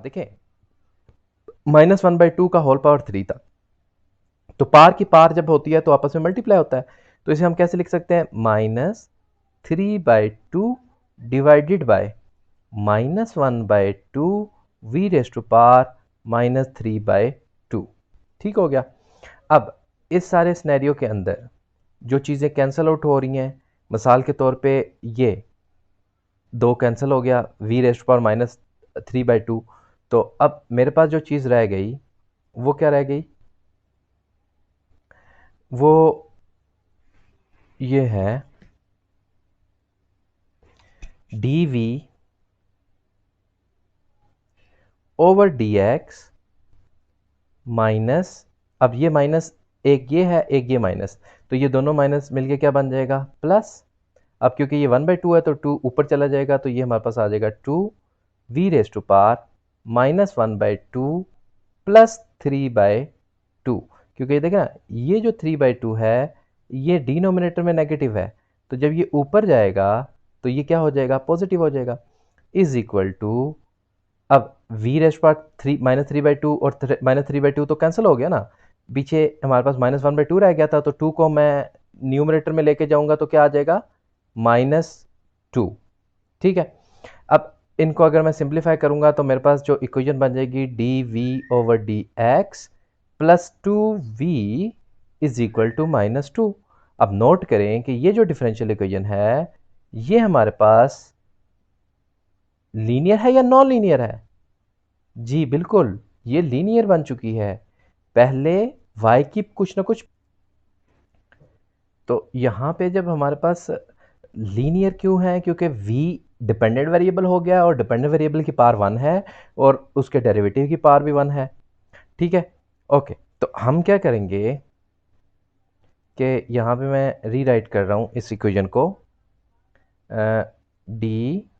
देखें, -1/2 का whole power 3 था, तो पार की पार जब होती है तो आपस में मल्टीप्लाई होता है, तो इसे हम कैसे लिख सकते हैं, -3/2 divided by -1/2 v raise to power -3/2। ठीक हो गया। अब इस सारे सिनेरियो के अंदर जो चीज़ें कैंसल आउट हो रही हैं, मिसाल के तौर पे ये 2 कैंसिल हो गया, वी रेस्ट पावर -3/2, तो अब मेरे पास जो चीज़ रह गई वो क्या रह गई, वो ये है d we over D x minus, अब ये माइनस, एक ये है एक ये माइनस, तो ये दोनों माइनस मिलके क्या बन जाएगा, प्लस। अब क्योंकि ये 1/2 है तो 2 ऊपर चला जाएगा, तो ये हमारे पास आ जाएगा 2 v raise to power -1/2 plus 3/2। क्योंकि ये देखा ना, ये जो 3/2 है ये डिनोमिनेटर में नेगेटिव है, तो जब ये ऊपर जाएगा तो ये क्या हो जाएगा, पॉजिटिव हो जाएगा, इज इक्वल टू, अब वी रेस्ट पावर -3/2 और -3/2 तो कैंसिल हो गया ना, पीछे हमारे पास -1/2 रह गया था, तो 2 को मैं न्यूमरेटर में लेके जाऊंगा तो क्या आ जाएगा, -2। ठीक है। अब इनको अगर मैं सिंप्लीफाई करूंगा तो मेरे पास जो इक्वेशन बन जाएगी d we over D x plus 2v is equal to -2। अब नोट करें कि ये जो डिफरेंशियल इक्वेशन है ये हमारे पास लीनियर है या नॉन लीनियर है, जी बिल्कुल ये लीनियर बन चुकी है, पहले y की कुछ ना कुछ, तो यहाँ पे जब हमारे पास लीनियर क्यों है, क्योंकि v डिपेंडेंट वेरिएबल हो गया और डिपेंडेंट वेरिएबल की पावर 1 है और उसके डेरिवेटिव की पावर भी 1 है। ठीक है, ओके, तो हम क्या करेंगे कि यहाँ पे मैं रीराइट कर रहा हूँ इस इक्वेशन को, d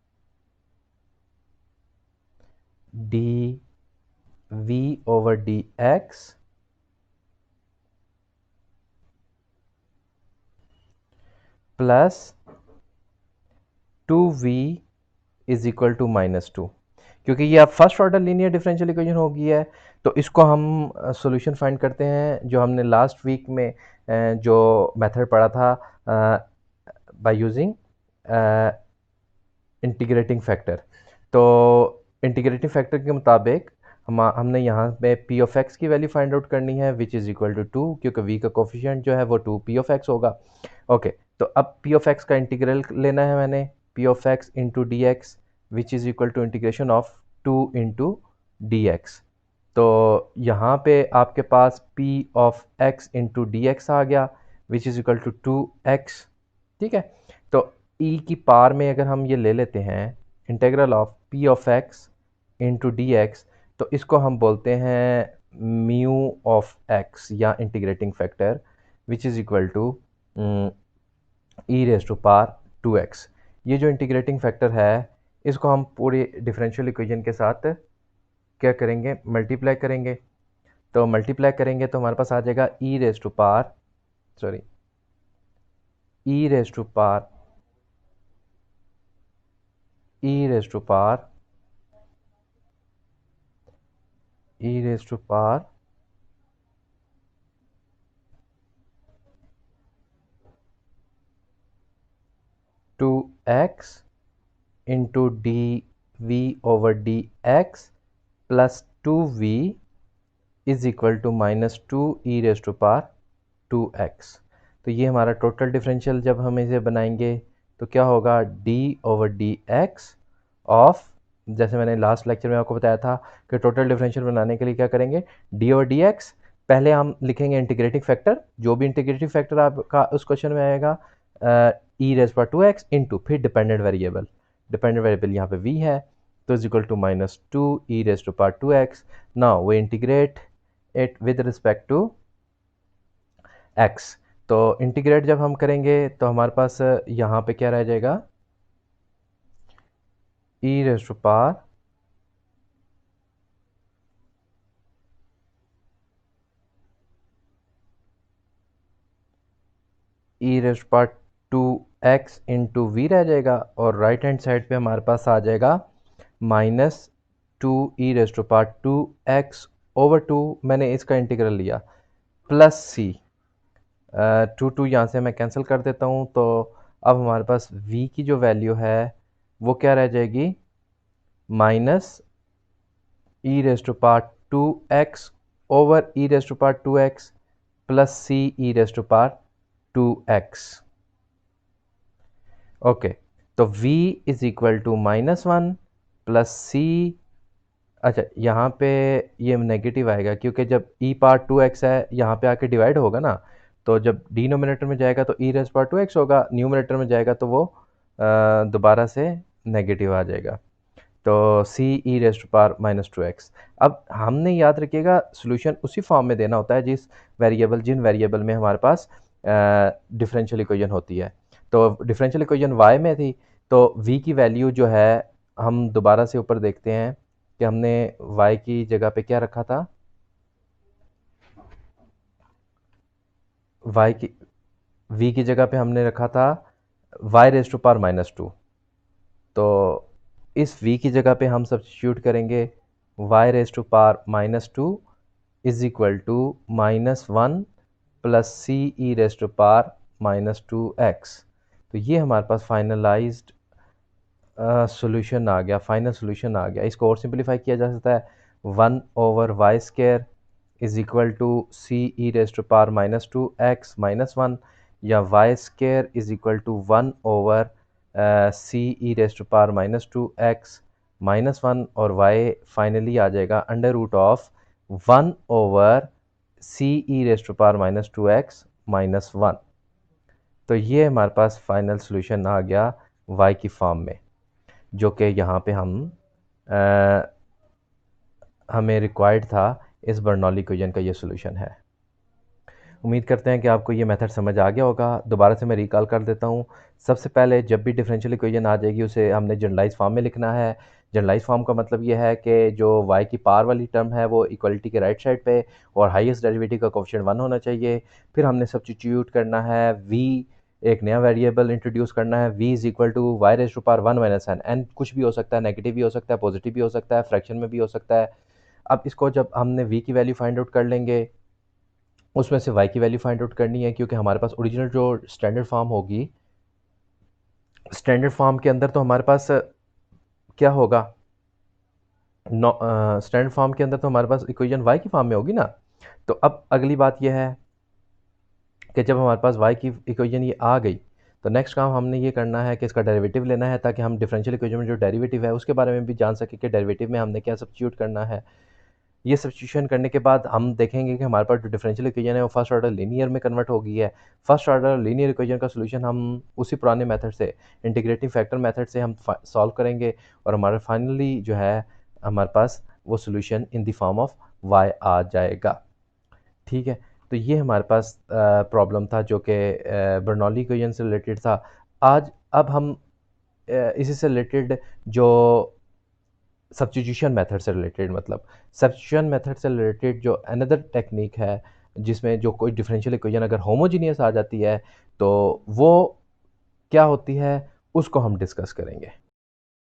we over D x plus 2v is equal to -2, क्योंकि ये अब first order linear differential equation हो गई है, तो इसको हम सॉल्यूशन फाइंड करते हैं जो हमने लास्ट वीक में जो मेथड पढ़ा था बाय यूजिंग इंटीग्रेटिंग फैक्टर। तो इंटीग्रेटिंग फैक्टर के मुताबिक हमने यहाँ पे पी ऑफ एक्स की वैल्यू फाइंड आउट करनी है विच इज़ इक्वल टू 2, क्योंकि वी का कोफिशिएंट जो है वो 2 पी ऑफ एक्स होगा। ओके, तो अब पी ऑफ एक्स का इंटीग्रल लेना है मैंने, P of x into D X which is equal to integration of 2 into D x. तो यहाँ पे आपके पास P of x into D X आ गया which is equal to 2x। ठीक है, तो ई की पावर में अगर हम ये ले लेते हैं integral of p of x into D x, तो इसको हम बोलते हैं म्यू ऑफ एक्स या integrating factor which is equal to e raise to power 2x। ये जो इंटीग्रेटिंग फैक्टर है इसको हम पूरे डिफरेंशियल इक्वेशन के साथ क्या करेंगे, मल्टीप्लाई करेंगे, तो मल्टीप्लाई करेंगे तो हमारे पास आ जाएगा E raise to power, sorry, E raise to power, E raise to power, E raise to power 2x into D we over D x plus 2v is equal to -2 E raise to power 2x। तो ये हमारा total differential जब हम इसे बनाएंगे तो क्या होगा, d over D x of, जैसे मैंने लास्ट लेक्चर में आपको बताया था कि टोटल डिफरेंशियल बनाने के लिए क्या करेंगे, d ओवर डी एक्स, पहले हम लिखेंगे इंटीग्रेटिंग फैक्टर, जो भी इंटीग्रेटिंग फैक्टर आपका उस क्वेश्चन में आएगा, e raise power 2x into फिर डिपेंडेंट वेरिएबल यहाँ पे v है, तो is equal to -2 E raise to power 2x। Now we integrate it with respect to x, तो इंटीग्रेट जब हम करेंगे तो हमारे पास यहाँ पे क्या रह जाएगा, E raise to power E raise to power 2x into V रह जाएगा, और राइट हैंड साइड पे हमारे पास आ जाएगा two e raise to power 2x over 2 मैंने इसका इंटीग्रल लिया प्लस सी, टू यहाँ से मैं कैंसिल कर देता हूँ, तो अब हमारे पास v की जो वैल्यू है वो क्या रह जाएगी, minus E raise to power 2x over E raise to power 2x plus C E raise to power 2x। Okay, तो v is equal to -1 plus C, अच्छा यहाँ पे ये नेगेटिव आएगा क्योंकि जब e पावर 2x है यहाँ पे आके डिवाइड होगा ना, तो जब डिनोमिनेटर में जाएगा तो e रेज पावर 2x होगा, न्यूमिनेटर में जाएगा तो वो दोबारा से नेगेटिव आ जाएगा, तो सी ई रेज टू पावर -2x। अब हमने याद रखिएगा सोल्यूशन उसी फॉर्म में देना होता है जिन वेरिएबल में हमारे पास डिफरेंशियल इक्वेशन होती है। तो डिफरेंशियल इक्वेशन y में थी, तो v की वैल्यू जो है हम दोबारा से ऊपर देखते हैं कि हमने y की जगह पे क्या रखा था, v की जगह पे हमने रखा था y रेज टू पावर -2, तो इस v की जगह पे हम सब्स्टिट्यूट करेंगे y raise to power -2 is equal to -1 plus C E raise to power -2x। तो ये हमारे पास फाइनलाइज्ड सॉल्यूशन आ गया, फाइनल सॉल्यूशन आ गया। इसको और सिंपलीफाई किया जा सकता है, 1 over y square is equal to c E raise to power -2x -1, या y square is equal to 1 over c E raise to power -2x -1, और y फाइनली आ जाएगा under root of 1 over c E raise to power -2x -1। तो ये हमारे पास final solution आ गया y की form में, जो कि यहाँ पे हमें रिक्वायर्ड था इस बर्नौली इक्वेशन का ये सॉल्यूशन है। उम्मीद करते हैं कि आपको ये मेथड समझ आ गया होगा। दोबारा से मैं रिकॉल कर देता हूँ। सबसे पहले जब भी डिफरेंशियल इक्वेशन आ जाएगी उसे हमने जनरलाइज फॉर्म में लिखना है। जनरलाइज फॉर्म का मतलब ये है कि जो y की पावर वाली टर्म है वो इक्वलिटी के राइट साइड पे और हाईएस्ट डेरिवेटिव का कोफिशिएंट 1 होना चाहिए। फिर हमने सब्स्टिट्यूट करना है v, एक नया वेरिएबल इंट्रोड्यूस करना है, v is equal to y raise to power 1 minus n. N कुछ भी हो सकता है, नेगेटिव भी हो सकता है, पॉजिटिव भी हो सकता है, फ्रैक्शन में भी हो सकता है। अब इसको जब हमने v की वैल्यू फाइंड आउट कर लेंगे, उसमें से y की वैल्यू फाइंड आउट करनी है, क्योंकि हमारे पास ओरिजिनल जो स्टैंडर्ड फॉर्म होगी, स्टैंडर्ड फॉर्म के अंदर तो हमारे पास क्या होगा, स्टैंडर्ड फॉर्म के अंदर तो हमारे पास इक्वेशन y की फॉर्म में होगी ना। तो अब अगली बात यह है कि जब हमारे पास y की इक्वेशन ये आ गई, तो नेक्स्ट काम हमने ये करना है कि इसका डेरिवेटिव लेना है, ताकि हम डिफरेंशियल इक्वेशन में जो डेरिवेटिव है उसके बारे में भी जान सकें कि डेरिवेटिव में हमने क्या सब्स्टिट्यूट करना है। ये सब्स्टिट्यूशन करने के बाद हम देखेंगे कि हमारे पास जो डिफरेंशियल इक्वेशन है वो फर्स्ट ऑर्डर लीनियर में कन्वर्ट हो गई है। फर्स्ट ऑर्डर लीनियर इक्वेशन का सोल्यूशन हम उसी पुराने मेथड से, इंटीग्रेटिंग फैक्टर मेथड से हम सॉल्व करेंगे, और हमारा फाइनली जो है हमारे पास वो solution in the form of y आ जाएगा। ठीक है, तो ये हमारे पास प्रॉब्लम था जो कि बर्नौली इक्वेशन से रिलेटेड था। अब हम इसी से रिलेटेड जो सब्स्टिट्यूशन मेथड से रिलेटेड, मतलब सब्स्टिट्यूशन मेथड से रिलेटेड जो अनदर टेक्निक है, जिसमें जो कोई डिफरेंशियल इक्वेशन अगर होमोजीनियस आ जाती है तो वो क्या होती है, उसको हम डिस्कस करेंगे।